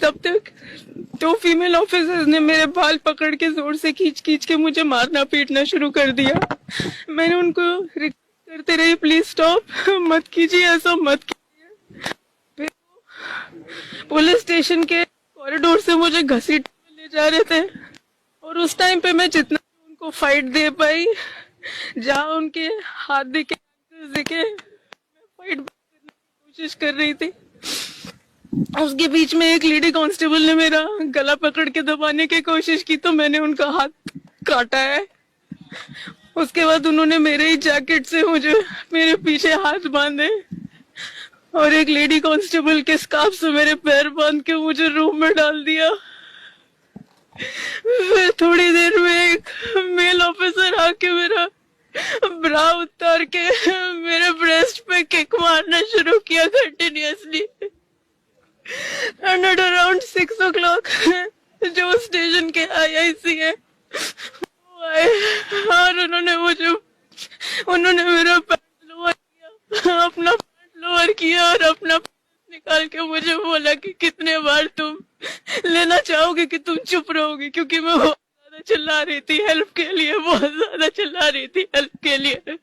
तब तक दो फीमेल ऑफिसर्स ने मेरे बाल पकड़ के जोर से खींच खींच के मुझे मारना पीटना शुरू कर दिया। मैंने उनको रिक्वेस्ट करते रही, प्लीज स्टॉप, मत कीजिए ऐसा, मत कीजिए। फिर पुलिस स्टेशन के कॉरिडोर से मुझे घसीट ले जा रहे थे और उस टाइम पे मैं जितना उनको फाइट दे पाई, जहाँ उनके हाथ दिखे दिखे, मैं फाइट करने की कोशिश कर रही थी। उसके बीच में एक लेडी कांस्टेबल ने मेरा गला पकड़ के दबाने की कोशिश की तो मैंने उनका हाथ काटा है। उसके बाद उन्होंने मेरे ही जैकेट से मुझे मेरे पीछे हाथ बांधे और एक लेडी कांस्टेबल के स्कार्फ से मेरे पैर बांध के मुझे रूम में डाल दिया। फिर थोड़ी देर में एक मेल ऑफिसर आके मेरा ब्रा उतार के मेरे ब्रेस्ट पे किक मारना शुरू किया continuously. And at around 6 o'clock जो स्टेशन के आईआईसी है वो आए और उन्होंने मेरा पैंट लोअर किया, अपना पैंट लोअर किया और अपना पैंट निकाल के मुझे बोला कि कितने बार तुम लेना चाहोगे कि तुम चुप रहोगे, क्योंकि मैं बहुत ज्यादा चिल्ला रही थी हेल्प के लिए, बहुत ज्यादा चिल्ला रही थी हेल्प के लिए।